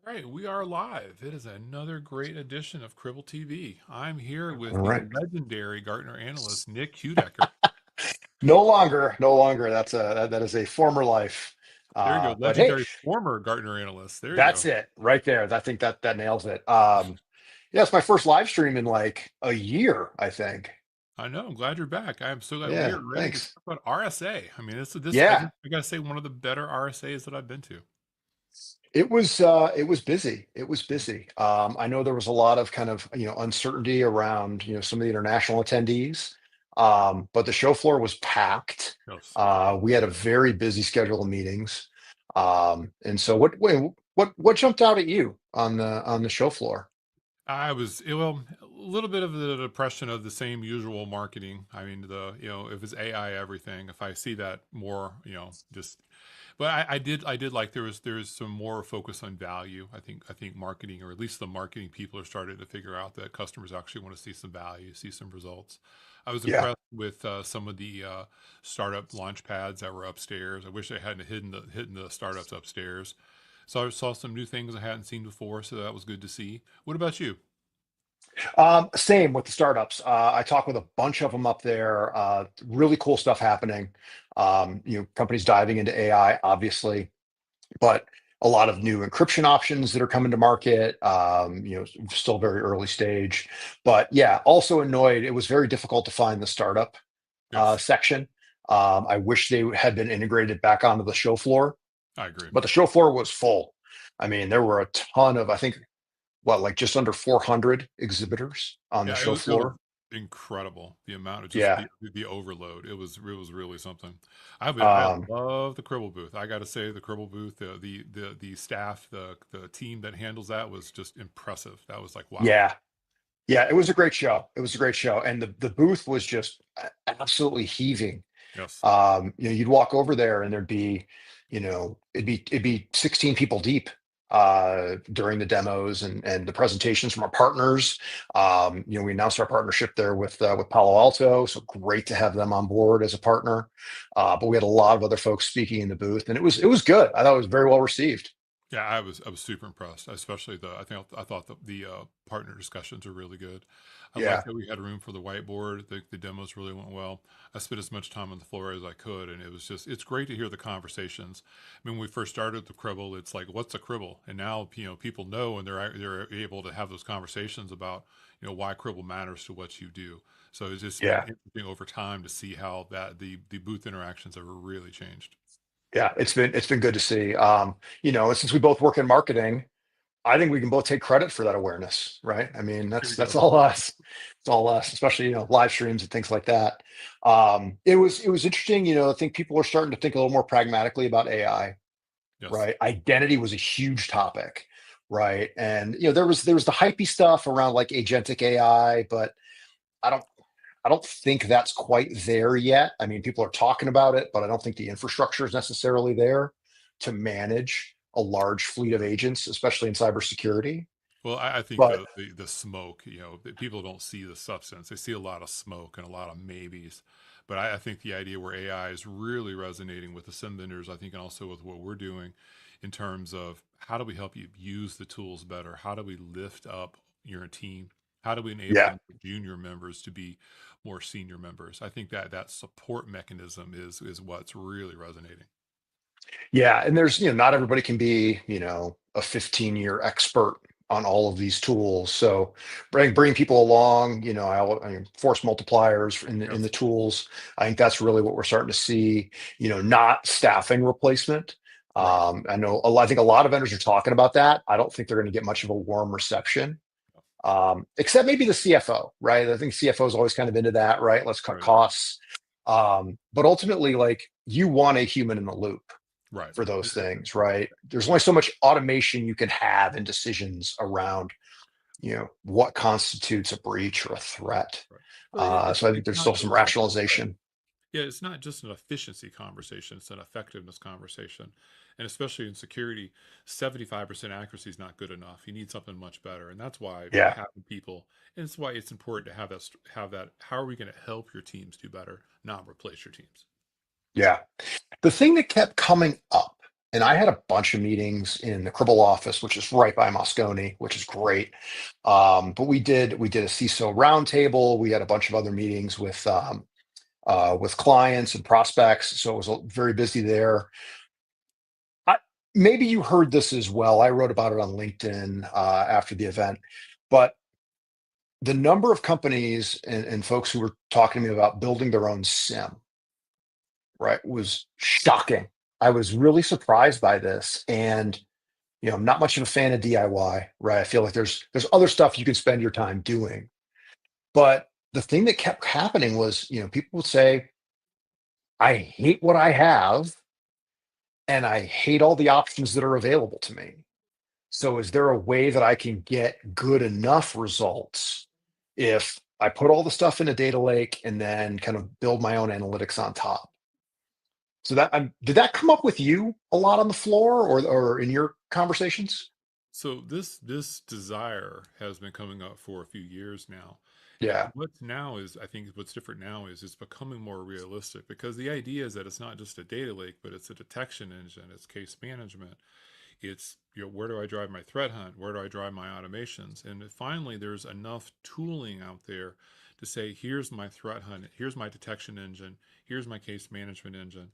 All right, we are live. It is another great edition of Cribble TV. I'm here All with the right. legendary Gartner analyst, Nick Hudecker. No longer, no longer. That is a former life. There you go, But hey, legendary former Gartner analyst. There you that's go. it right there. I think that nails it. Yeah, it's my first live stream in like a year, I think. I know. I'm glad you're back. I'm so glad we Yeah, are ready to thanks. talk about RSA. I mean, this I Yeah, think I gotta say one of the better RSAs that I've been to. it was busy. It was busy. I know there was a lot of kind of uncertainty around some of the international attendees. But the show floor was packed. Yes. We had a very busy schedule of meetings. And so what jumped out at you on the show floor? Well, a little bit of the depression of the same usual marketing. I mean, if it's AI everything, if I see that more, just, but I did like there was some more focus on value. I think marketing, or at least the marketing people, are starting to figure out that customers actually want to see some value, see some results. I was Yeah. impressed with some of the startup launch pads that were upstairs. I wish they hadn't hidden the startups upstairs. So I saw some new things I hadn't seen before, so that was good to see. What about you? Same with the startups. I talked with a bunch of them up there. Really cool stuff happening. Companies diving into AI, obviously, but a lot of new encryption options that are coming to market. Still very early stage, but yeah, also annoyed. It was very difficult to find the startup Yes, section. I wish they had been integrated back onto the show floor, I agree. but the show floor was full. I mean, there were a ton of, I think, like just under 400 exhibitors on the Yeah, show it was floor. incredible. The amount of just Yeah. the overload. It was really something. I Um, love the Cribble booth. I got to say, the Cribble booth, the staff, the team that handles that was just impressive. That was like, wow. yeah. Yeah. It was a great show. It was a great show. And the booth was just absolutely heaving. Yes. You'd walk over there and there'd be, it'd be 16 people deep during the demos and the presentations from our partners. We announced our partnership there with Palo Alto, so great to have them on board as a partner. But we had a lot of other folks speaking in the booth, and it was good. I thought it was very well received. Yeah, I was super impressed, especially I thought the partner discussions were really good. I like Yeah, that we had room for the whiteboard. The demos really went well. I spent as much time on the floor as I could, and it's great to hear the conversations. I mean, when we first started the Cribble, it's like, what's a Cribble? And now, people know, and they're able to have those conversations about, why Cribble matters to what you do. So it's just been yeah, interesting over time to see how that the booth interactions have really changed. yeah. It's been good to see. And since we both work in marketing, I think we can both take credit for that awareness, right? I mean, There that's you that's go. all us. It's all us, especially live streams and things like that. It was interesting. I think people are starting to think a little more pragmatically about AI, Yes. right? Identity was a huge topic, right? And there was the hypey stuff around like agentic AI, but I don't I don't think that's quite there yet. I mean, people are talking about it, but I don't think the infrastructure is necessarily there to manage a large fleet of agents, especially in cybersecurity. Well, I think But the smoke, people don't see the substance. They see a lot of smoke and a lot of maybes. But I think the idea where AI is really resonating with the sim vendors, I think, and also with what we're doing in terms of how do we help you use the tools better? How do we lift up your team? How do we enable yeah, junior members to be more senior members? I think that support mechanism is what's really resonating. yeah, and there's not everybody can be a 15-year expert on all of these tools. So bring people along. I mean, force multipliers in the Yes. tools. I think that's really what we're starting to see. Not staffing replacement. Right. I think a lot of vendors are talking about that. I don't think they're going to get much of a warm reception, except maybe the CFO, right? I think CFO is always kind of into that, right? Let's cut Right. costs. But ultimately, like you want a human in the loop Right. for those things, right? There's only so much automation you can have in decisions around, what constitutes a breach or a threat. Right. Well, it's So I think it's there's not still some just like rationalization. yeah, it's not just an efficiency conversation, it's an effectiveness conversation. And especially in security, 75% accuracy is not good enough. You need something much better. And that's why Yeah, having people, and it's why it's important to have that. How are we going to help your teams do better, not replace your teams? yeah. The thing that kept coming up And I had a bunch of meetings in the Cribble office, which is right by Moscone, which is great. But we did a CISO roundtable. We had a bunch of other meetings with clients and prospects, so it was very busy there. I, Maybe you heard this as well. I wrote about it on LinkedIn after the event, but the number of companies and folks who were talking to me about building their own SIM, right, was shocking. I was really surprised by this, and I'm not much of a fan of DIY, right? I feel like there's other stuff you can spend your time doing, but the thing that kept happening was, people would say, "I hate what I have, and I hate all the options that are available to me. So is there a way that I can get good enough results if I put all the stuff in a data lake and then kind of build my own analytics on top?" So did that come up with you a lot on the floor or in your conversations? So this desire has been coming up for a few years now. And Yeah, what's now is, I think what's different now is it's becoming more realistic, because the idea is that it's not just a data lake, but it's a detection engine, it's case management, it's, where do I drive my threat hunt, where do I drive my automations, and finally there's enough tooling out there to say, here's my threat hunt, here's my detection engine, here's my case management engine,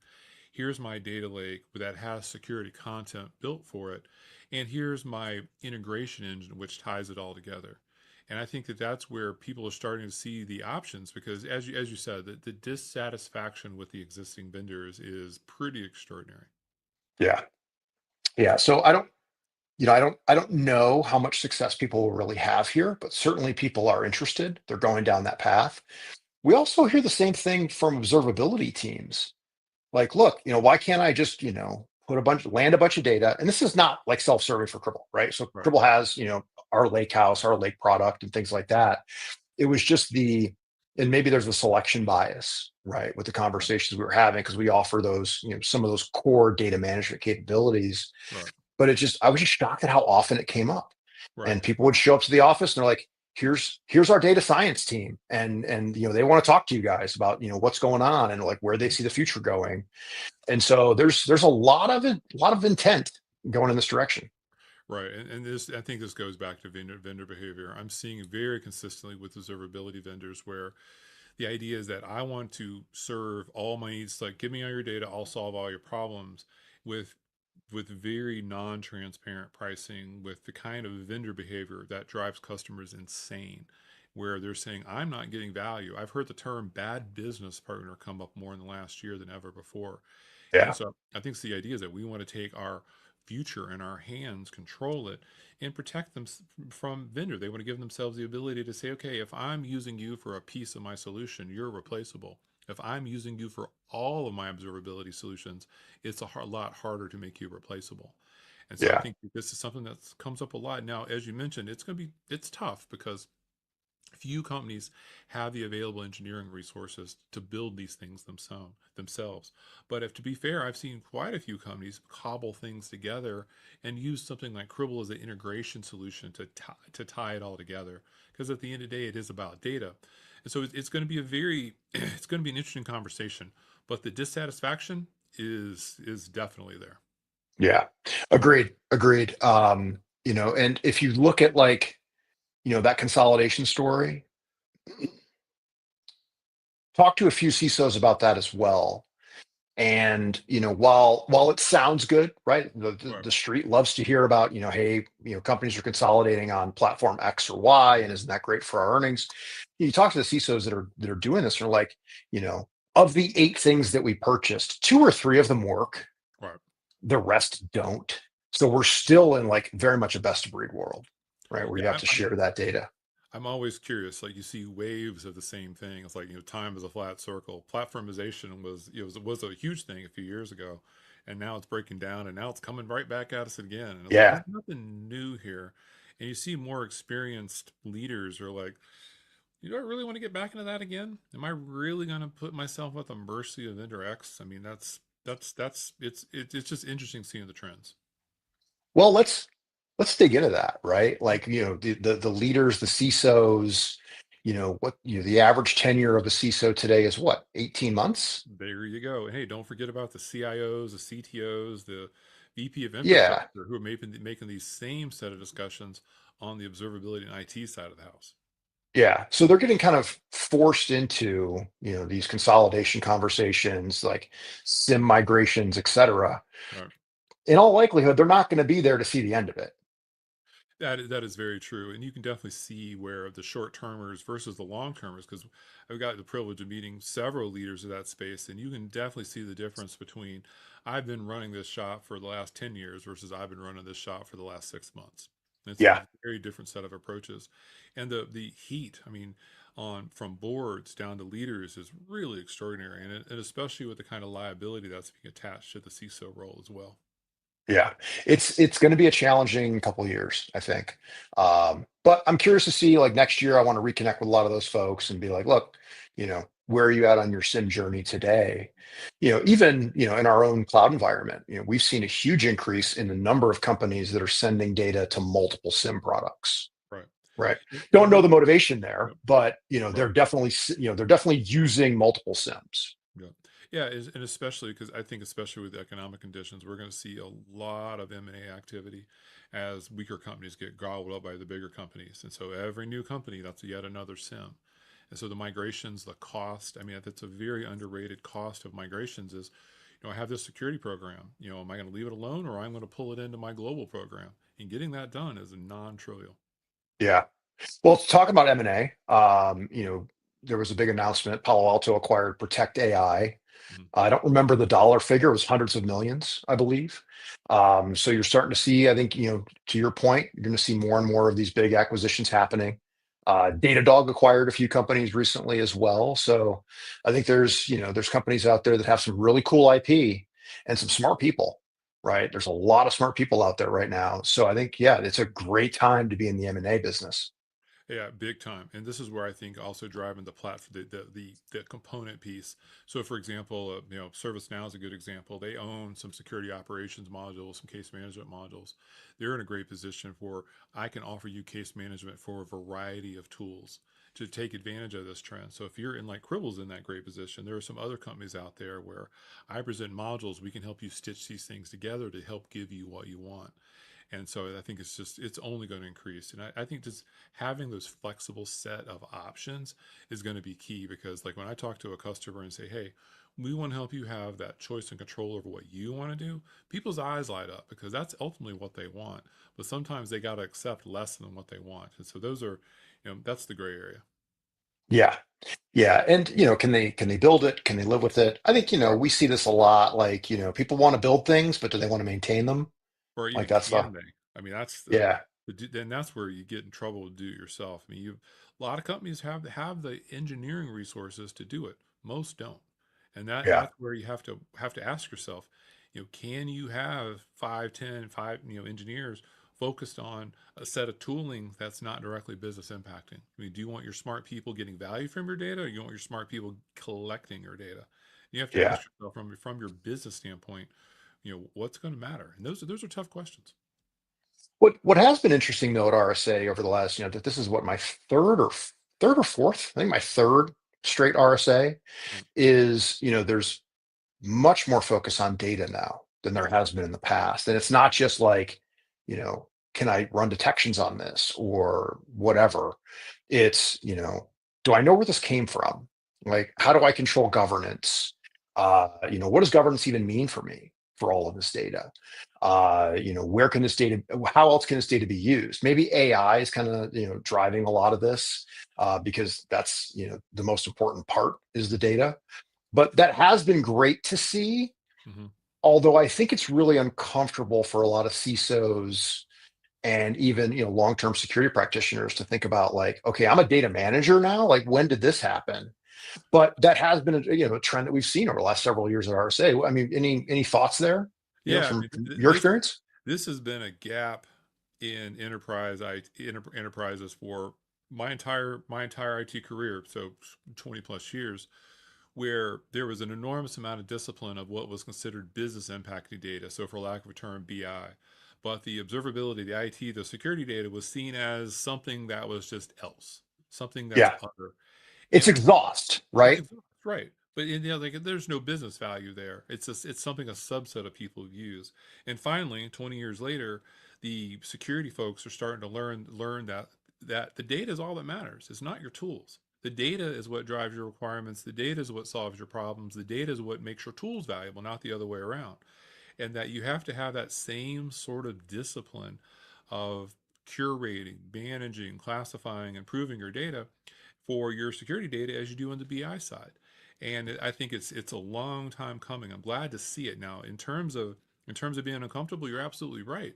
here's my data lake that has security content built for it, and here's my integration engine which ties it all together. And I think that that's where people are starting to see the options, because as you said, the dissatisfaction with the existing vendors is pretty extraordinary. yeah, yeah. So I don't know how much success people will really have here, but certainly people are interested. They're going down that path. We also hear the same thing from observability teams. Like, look, why can't I just, land a bunch of data? And this is not like self-serving for Cribble, right? So Right. Cribble has, our lake house, our lake product, and things like that. It was just and maybe there's a selection bias, right, with the Right. conversations we were having because we offer those, some of those core data management capabilities. Right. But I was just shocked at how often it came up. Right. And people would show up to the office and they're like, here's our data science team. And they want to talk to you guys about, what's going on and like where they see the future going. And so there's a lot of it, a lot of intent going in this direction. Right. And this, I think this goes back to vendor behavior. I'm seeing very consistently with observability vendors where the idea is that I want to serve all my needs, like give me all your data, I'll solve all your problems, with very non-transparent pricing, with the kind of vendor behavior that drives customers insane, where they're saying, I'm not getting value. I've heard the term bad business partner come up more in the last year than ever before. And Yeah. so I think the idea is that we want to take our future in our hands, control it, and protect them from vendor. They want to give themselves the ability to say, okay, if I'm using you for a piece of my solution, you're replaceable. If I'm using you for all of my observability solutions, it's a lot harder to make you replaceable. And so I Yeah. think this is something that comes up a lot. Now, as you mentioned, it's tough because few companies have the available engineering resources to build these things themselves. But if to be fair, I've seen quite a few companies cobble things together and use something like Cribble as an integration solution to tie it all together. Because at the end of the day, it is about data. And so it's going to be a very it's going to be an interesting conversation. But the dissatisfaction is definitely there. Yeah. Agreed. Agreed. And if you look at like, that consolidation story, talk to a few CISOs about that as well. And while it sounds good, right? Right. The street loves to hear about, hey, companies are consolidating on platform X or Y, and isn't that great for our earnings? You talk to the CISOs that are doing this, and they're like, of the 8 things that we purchased, 2 or 3 of them work, Right. the rest don't. So we're still in like very much a best of breed world, right? Where Yeah, you have to share that data. I'm always curious. Like you see waves of the same thing. It's like, time is a flat circle. Platformization was a huge thing a few years ago, and now it's breaking down, and now it's coming right back at us again. And it's like Yeah. there's nothing new here. And you see more experienced leaders who are like, do I really want to get back into that again? Am I really going to put myself at the mercy of vendor X? I mean, it's just interesting seeing the trends. Well, let's dig into that, right? Like, the leaders, the CISOs, the average tenure of a CISO today is what, 18 months? There you go. Hey, don't forget about the CIOs, the CTOs, the VP of Yeah. infrastructure who are making these same set of discussions on the observability and IT side of the house. Yeah. So they're getting kind of forced into, these consolidation conversations, like SIM migrations, et cetera. Right. In all likelihood, they're not going to be there to see the end of it. That is very true, and you can definitely see where the short termers versus the long termers. Because I've got the privilege of meeting several leaders of that space, and you can definitely see the difference between I've been running this shop for the last 10 years versus I've been running this shop for the last 6 months. It's a Yeah. very different set of approaches, and the heat. I mean, on from boards down to leaders is really extraordinary, and especially with the kind of liability that's being attached to the CISO role as well. Yeah, it's going to be a challenging couple of years, I think. But I'm curious to see, like, next year. I want to reconnect with a lot of those folks and be like, look, where are you at on your SIM journey today? Even in our own cloud environment, we've seen a huge increase in the number of companies that are sending data to multiple SIM products. Right. Right. And Don't know this, the motivation there, yep, but right. they're definitely using multiple SIMs. Yeah, yeah, and especially because I think, especially with the economic conditions, we're going to see a lot of M&A activity as weaker companies get gobbled up by the bigger companies, and so every new company, that's yet another sim. And so the migrations, the cost, I mean, that's a very underrated cost of migrations is, I have this security program, am I going to leave it alone or I'm going to pull it into my global program? And getting that done is non-trivial. Yeah. Well, to talk about M&A, there was a big announcement. Palo Alto acquired Protect AI. Mhm. I don't remember the dollar figure. It was hundreds of millions, I believe. So you're starting to see, I think, to your point, you're going to see more and more of these big acquisitions happening. Datadog acquired a few companies recently as well. So I think there's companies out there that have some really cool IP and some smart people, right? There's a lot of smart people out there right now. So I think, yeah, it's a great time to be in the M&A business. Yeah, big time. And this is where I think also driving the platform, the component piece. So, for example, ServiceNow is a good example. They own some security operations modules, some case management modules. They're in a great position for I can offer you case management for a variety of tools to take advantage of this trend. So, if you're in like Cribble's in that great position, there are some other companies out there where I present modules. We can help you stitch these things together to help give you what you want. And so I think it's only going to increase. And I think just having those flexible set of options is going to be key because, like, when I talk to a customer and say, hey, we want to help you have that choice and control over what you want to do, people's eyes light up because that's ultimately what they want. But sometimes they got to accept less than what they want. And so those are, that's the gray area. Yeah. Yeah, and can they build it? Can they live with it? I think we see this a lot. Like people want to build things, but do they want to maintain them? Or Like even that's the can they? I mean, yeah, then that's where you get in trouble to do it yourself. I mean, a lot of companies have the engineering resources to do it. Most don't, and yeah, that's where you have to ask yourself, can you have 5, 10, engineers focused on a set of tooling that's not directly business impacting? I mean, do you want your smart people getting value from your data, or you want your smart people collecting your data? You have to yeah. ask yourself from your business standpoint, what's going to matter, and those are tough questions. What has been interesting though at RSA over the last, that this is what my third or fourth, I think my third straight RSA Right. is, there's much more focus on data now than there has been in the past. And it's not just like, you know, can I run detections on this or whatever? It's, do I know where this came from? Like, how do I control governance? What does governance even mean for me for all of this data? Where can this data, how else can this data be used? Maybe AI is kind of, driving a lot of this because that's, the most important part is the data, but that has been great to see. Hmm. Although I think it's really uncomfortable for a lot of CISOs and even long-term security practitioners to think about like, okay, I'm a data manager now. Like, when did this happen? But that has been a trend that we've seen over the last several years at RSA. I mean, any thoughts there? Yeah, I From mean, your experience? this has been a gap in enterprises for my entire IT career, so 20 plus years, where there was an enormous amount of discipline of what was considered business impacting data. So, for lack of a term, BI. But the observability, the IT, the security data was seen as something that was just else, something that's Yeah, other. it's And exhaust, it's right? exhaust, right. But like, there's no business value there. It's something a subset of people use. And finally, 20 years later, the security folks are starting to learn that the data is all that matters. It's not your tools. The data is what drives your requirements. The data is what solves your problems. The data is what makes your tools valuable, not the other way around. And that you have to have that same sort of discipline of curating, managing, classifying, improving your data for your security data as you do on the BI side. And I think it's a long time coming. I'm glad to see it now. In terms of being uncomfortable, you're absolutely right.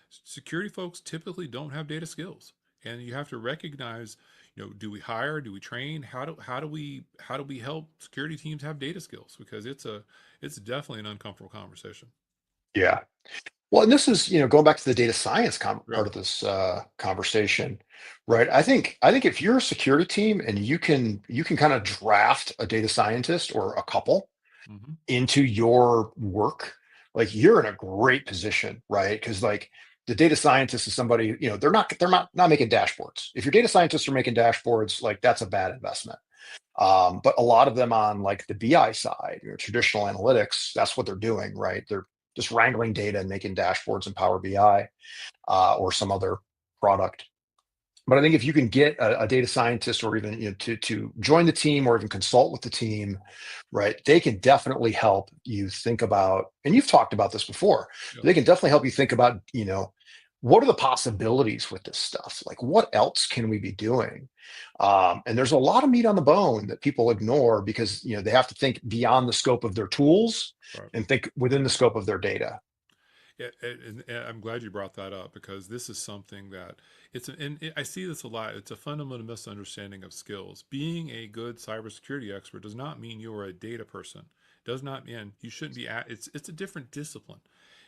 Security folks typically don't have data skills, and you have to recognize, do we hire, do we train, how do we help security teams have data skills? Because it's definitely an uncomfortable conversation. Yeah. Well, and this is, going back to the data science Yeah. part of this conversation, right? I think if you're a security team and you can kind of draft a data scientist or a couple Hmm. into your work, like you're in a great position, right? Because like the data scientist is somebody, they're not making dashboards. If your data scientists are making dashboards, like that's a bad investment. But a lot of them on like the BI side, traditional analytics, that's what they're doing, right? They're just wrangling data and making dashboards in Power BI or some other product. But I think if you can get a data scientist or even to join the team or even consult with the team, right, they can definitely help you think about, and you've talked about this before, Yeah. they can definitely help you think about, what are the possibilities with this stuff? Like, what else can we be doing? And there's a lot of meat on the bone that people ignore because they have to think beyond the scope of their tools Right. and think within the scope of their data. Yeah, and I'm glad you brought that up because this is something that I see this a lot. It's a fundamental misunderstanding of skills. Being a good cybersecurity expert does not mean you're a data person. Does not mean you shouldn't be at. It's a different discipline,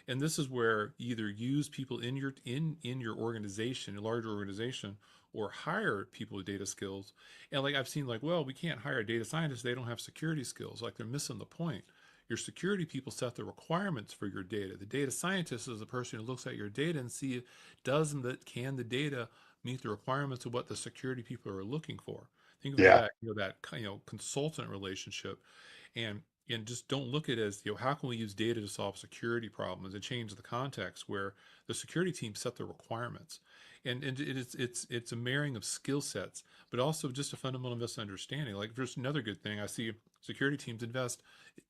and this is where either use people in your organization, a larger organization, or hire people with data skills. And like I've seen, like, well, we can't hire a data scientist; they don't have security skills. Like they're missing the point. Your security people set the requirements for your data. The data scientist is the person who looks at your data and see can the data meet the requirements of what the security people are looking for. Think of Yeah, that consultant relationship, and just don't look at it as, how can we use data to solve security problems and change the context where the security team set the requirements. And it's a marrying of skill sets, but also just a fundamental misunderstanding. Like there's another good thing I see: security teams invest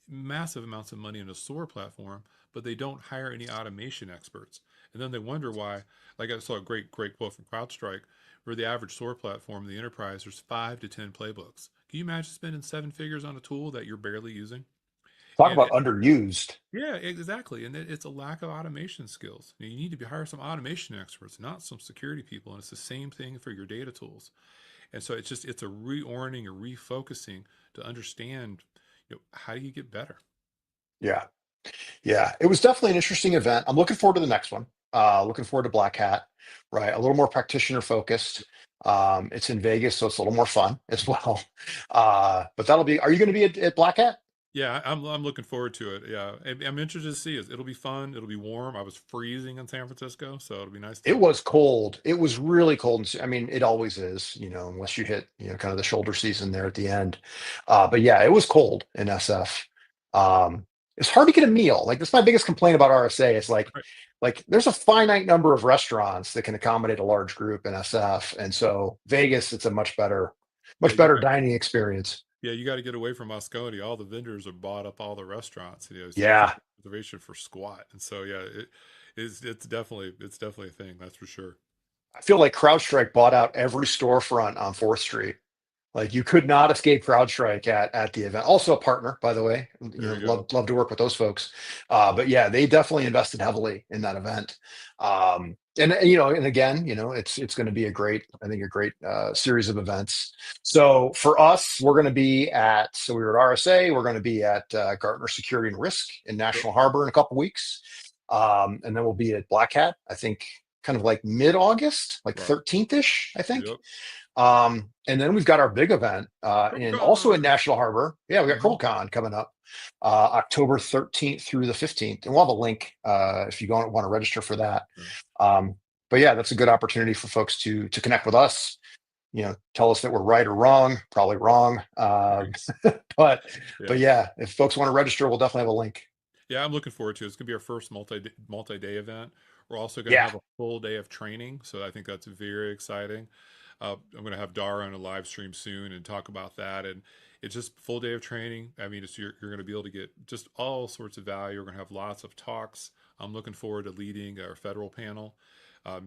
massive amounts of money in a SOAR platform, but they don't hire any automation experts. And then they wonder why. Like I saw a great quote from CrowdStrike, where the average SOAR platform in the enterprise, there's 5 to 10 playbooks. Can you imagine spending 7 figures on a tool that you're barely using? talk And about underused. yeah, exactly. And it's a lack of automation skills. You need to hire some automation experts, not some security people. And it's the same thing for your data tools. And so it's a reorienting or refocusing to understand, how do you get better? Yeah. Yeah, it was definitely an interesting event. I'm looking forward to the next one. Looking forward to Black Hat, right? A little more practitioner focused. It's in Vegas, so it's a little more fun as well. But that'll be. Are you going to be at Black Hat? Yeah, I'm looking forward to it. Yeah, I'm interested to see it. It'll be fun. It'll be warm. I was freezing in San Francisco, so it'll be nice It to. was cold. It was really cold. I mean, it always is, unless you hit, kind of the shoulder season there at the end. But yeah, it was cold in SF. It's hard to get a meal. Like that's my biggest complaint about RSA. It's Right. like there's a finite number of restaurants that can accommodate a large group in SF, and so Vegas, it's a Yeah, much better dining experience. you got to get away from Moscone. All the vendors have bought up all the restaurants. So you can't Yeah, get a reservation for squat. And so yeah, it's definitely a thing. That's for sure. I feel like CrowdStrike bought out every storefront on Fourth Street. Like you could not escape CrowdStrike at the event. Also a partner, by the way. There you go. Love to work with those folks. But yeah, they definitely invested heavily in that event. And again, it's going to be I think a great series of events. So for us, we're going to be so we were at RSA. We're going to be at Gartner Security and Risk in Yep. National Harbor in a couple weeks, and then we'll be at Black Hat. I think kind of like mid-August, like Right. 13th ish. I think. Yep. And then we've got our big event Cool in also in con. National Harbor. Yeah, we got Hmm. CurlCon coming up October 13th through the 15th. And we'll have a link if you want to register for that. Yeah. Um, but yeah, that's a good opportunity for folks to connect with us, tell us that we're right or wrong. Probably wrong. But Yeah. yeah, if folks want to register, we'll definitely have a link. Yeah, I'm looking forward to it. It's gonna be our first multi-day event. We're also gonna Yeah. have a full day of training, so I think that's very exciting. I'm gonna have Dara on a live stream soon and talk about that. And it's just full day of training. I mean, you're gonna be able to get just all sorts of value. We're gonna have lots of talks. I'm looking forward to leading our federal panel.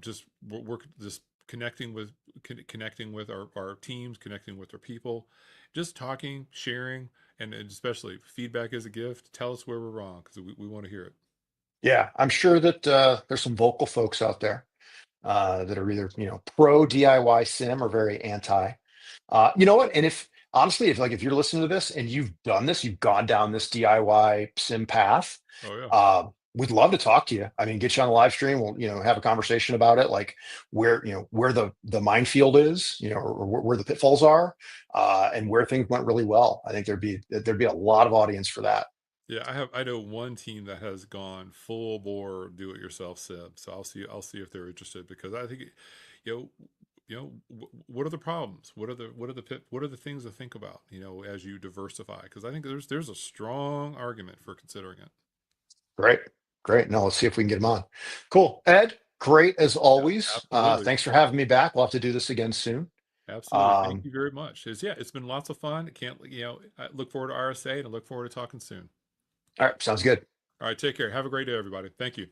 Just work just connecting with our teams, connecting with our people, just talking, sharing, and especially feedback is a gift. Tell us where we're wrong because we want to hear it. Yeah. I'm sure that there's some vocal folks out there that are either pro DIY sim or very anti. You know what? And if honestly, if you're listening to this and you've done this, you've gone down this DIY sim path, Oh yeah. we'd love to talk to you. I mean, get you on the live stream. We'll have a conversation about it, like where the minefield is, or where the pitfalls are, and where things went really well. I think there'd be a lot of audience for that. Yeah, I know one team that has gone full bore do it yourself sim. So I'll see if they're interested because I think you know what are the problems? What are the things to think about, as you diversify? Because I think there's a strong argument for considering it. Great, great. No, let's see if we can get them on. Cool, Ed. Great as Yeah, always. absolutely. Thanks for having me back. We'll have to do this again soon. Absolutely. Thank Um, you very much. It's been lots of fun. I can't, I look forward to RSA and I look forward to talking soon. all right, sounds good. All right, take care. Have a great day, everybody. Thank you.